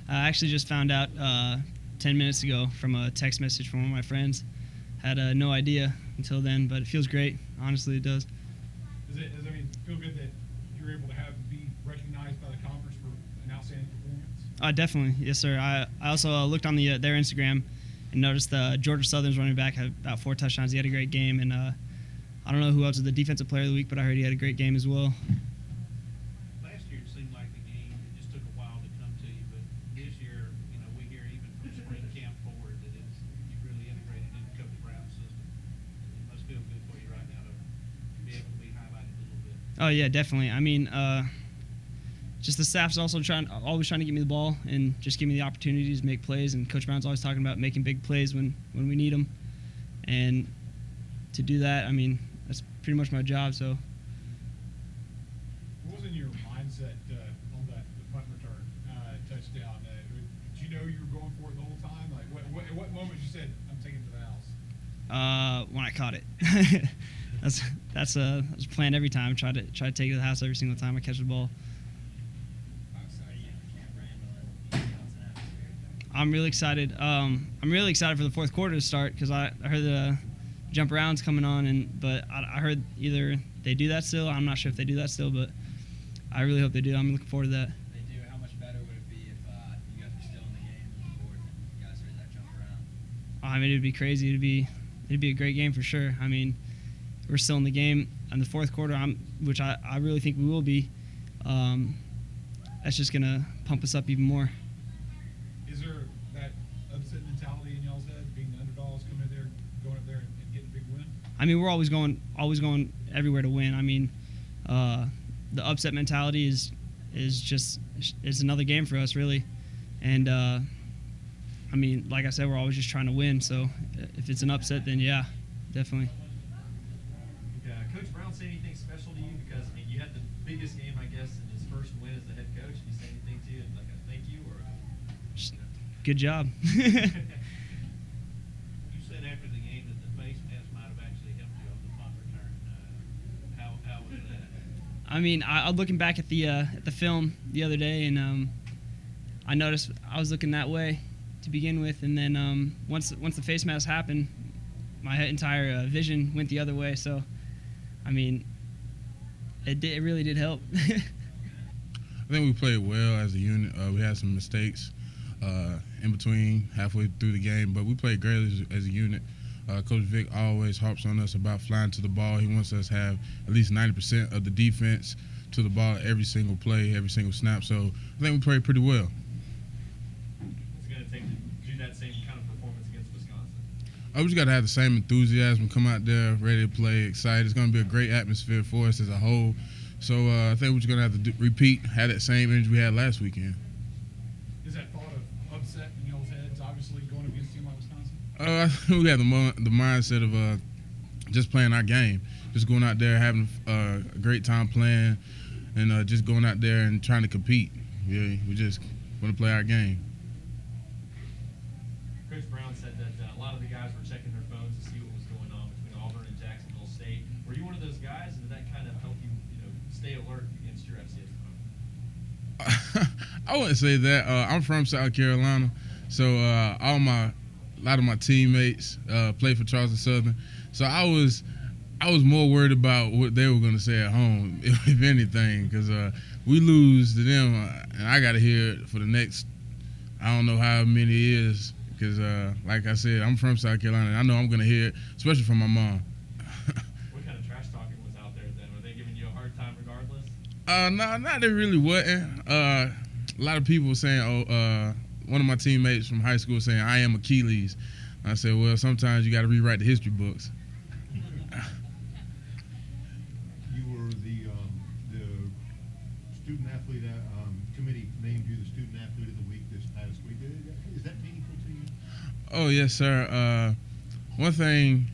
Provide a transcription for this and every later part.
I actually just found out 10 minutes ago from a text message from one of my friends. Had no idea until then, but it feels great. Honestly, it does. Does it feel good that you're able to be recognized by the conference for an outstanding performance? Definitely, yes, sir. I also looked on their Instagram and noticed Georgia Southern's running back had about 4 touchdowns. He had a great game, and I don't know who else was the defensive player of the week, but I heard he had a great game as well. Last year it seemed like the game just took a while to come to you, but this year, we hear even from spring camp forward that you've really integrated into Coach Brown's system. It must feel good for you right now to be able to be highlighted a little bit. Oh yeah, definitely. I mean, just the staff's also always trying to get me the ball and just give me the opportunities to make plays. And Coach Brown's always talking about making big plays when we need them. And to do that, I mean, that's pretty much my job. So. What was in your mindset on the punt return touchdown? Did you know you were going for it the whole time? Like, at what moment you said, "I'm taking it to the house"? When I caught it. that's a plan every time. Try to take it to the house every single time I catch the ball. I'm really excited. I'm really excited for the fourth quarter to start because I heard the jump arounds coming on, but I heard either they do that still. I'm not sure if they do that still, but I really hope they do. I'm looking forward to that. They do. How much better would it be if you guys were still in the game before you guys heard that jump around? I mean, it'd be crazy. It'd be a great game for sure. I mean, we're still in the game in the fourth quarter, which I really think we will be. That's just gonna pump us up even more. Is there that upset mentality in y'all's head, being the underdogs, coming in there, going up there and getting a big win? I mean, we're always going everywhere to win. I mean, the upset mentality is another game for us, really. And I mean, like I said, we're always just trying to win. So if it's an upset, then yeah, definitely. Coach Brown say anything special to you? Because you had the biggest game, I guess, in his first win as the head coach. Did he say anything to you, like a thank you or? Good job. You said after the game that the face mask might have actually helped you on the punt return. How was that? I mean, I was looking back at the film the other day, and I noticed I was looking that way to begin with, and then once the face mask happened, my entire vision went the other way. So, I mean, it really did help. I think we played well as a unit. We had some mistakes in between, halfway through the game, but we played great as a unit. Coach Vic always harps on us about flying to the ball. He wants us to have at least 90% of the defense to the ball every single play, every single snap. So I think we played pretty well. What's it going to take to do that same kind of performance against Wisconsin? We just got to have the same enthusiasm, come out there ready to play, excited. It's going to be a great atmosphere for us as a whole. So I think we're just going to have to repeat, have that same energy we had last weekend. Is that thought of upset in y'all's heads, obviously, going up against a team like Wisconsin? I think we have the mindset of just playing our game, just going out there, having a great time playing, and just going out there and trying to compete. Yeah, we just want to play our game. Coach Brown said that a lot of the guys were checking their phones to see what was going on between Auburn and Jacksonville State. Were you one of those guys, and did that kind of help you, stay alert against your FCS opponent? I wouldn't say that. I'm from South Carolina, so a lot of my teammates play for Charleston Southern. So I was more worried about what they were going to say at home, if anything, because we lose to them, and I got to hear it for the next, I don't know how many years, because like I said, I'm from South Carolina, and I know I'm going to hear it, especially from my mom. What kind of trash talking was out there then? Were they giving you a hard time regardless? No, they really wasn't. A lot of people were saying, one of my teammates from high school was saying, I am Achilles. I said, well, sometimes you got to rewrite the history books. You were the student athlete committee named you the student athlete of the week this past week. Is that meaningful to you? Oh yes, sir. One thing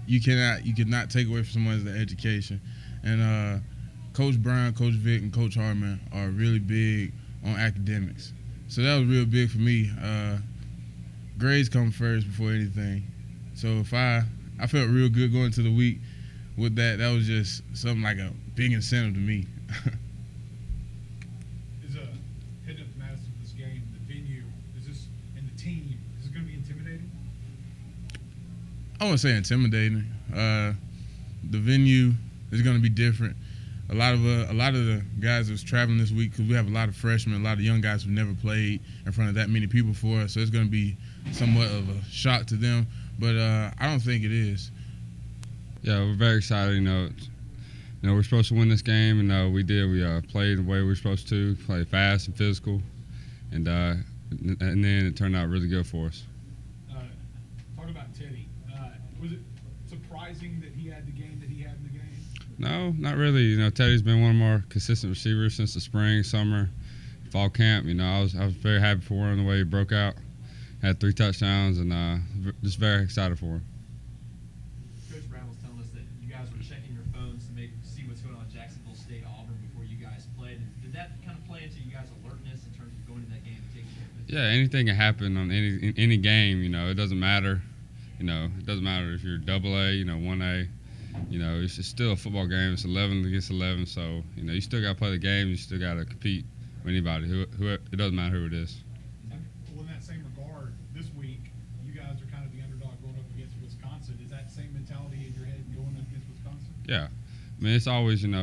you cannot take away from someone is their education, and Coach Brown, Coach Vic, and Coach Hartman are really big on academics. So that was real big for me. Grades come first before anything. So if I felt real good going to the week with that. That was just something like a big incentive to me. Is heading up to Madison for this game wouldn't say intimidating. The venue is going to be different. A lot of the guys that's traveling this week, because we have a lot of freshmen, a lot of young guys who've never played in front of that many people for us, so it's going to be somewhat of a shock to them. But I don't think it is. Yeah, we're very excited. We're supposed to win this game, and we did. We played the way we were supposed to, play fast and physical, and then it turned out really good for us. Talk about Teddy. Was it surprising that he had the game that he had in the game? No, not really. Teddy's been one of our consistent receivers since the spring, summer, fall camp. I was very happy for him the way he broke out, had 3 touchdowns, and just very excited for him. Coach Brown was telling us that you guys were checking your phones to see what's going on in Jacksonville State, Auburn before you guys played. Did that kind of play into you guys' alertness in terms of going to that game and taking care of business? Yeah, anything can happen on any game. It doesn't matter. It doesn't matter if you're AA, 1A. It's still a football game. It's 11 against 11, so you still got to play the game. You still got to compete with anybody. Who it doesn't matter who it is. Well, in that same regard, this week you guys are kind of the underdog going up against Wisconsin. Is that same mentality in your head going up against Wisconsin? Yeah, it's always just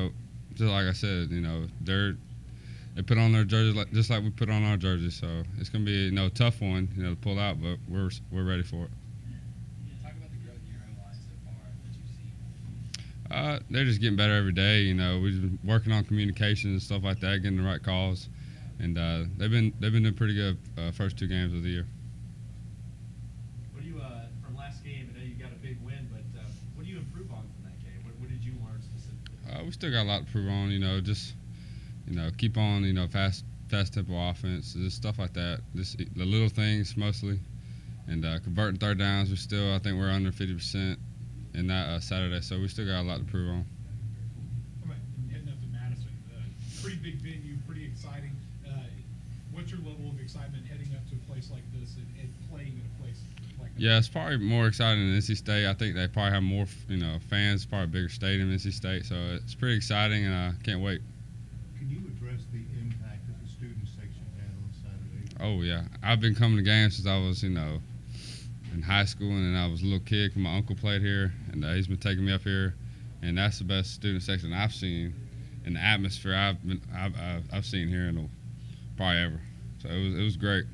like I said, they put on their jerseys just like we put on our jerseys. So it's gonna be a tough one, to pull out, but we're ready for it. Talk about the growth in your own line so far that you've seen. They're just getting better every day. We've been working on communication and stuff like that, getting the right calls, and they've been doing pretty good first 2 games of the year. What do you from last game? I know you got a big win, but what do you improve on from that game? What did you learn specifically? We still got a lot to prove on. Just keep on. Fast tempo offense, just stuff like that. Just the little things mostly, and converting 3rd downs. I think we're under 50% in that Saturday, so we still got a lot to prove on. All right, heading up to Madison, pretty big venue, pretty exciting. What's your level of excitement heading up to a place like this and playing in a place like that? Yeah, it's probably more exciting than NC State. I think they probably have more, fans, probably a bigger stadium than NC State, so it's pretty exciting, and I can't wait. Can you address the impact that the student section had on Saturday? Oh yeah, I've been coming to games since I was, in high school, and then I was a little kid. 'Cause my uncle played here, and he's been taking me up here, and that's the best student section I've seen, and the atmosphere I've seen here in probably ever. So it was great.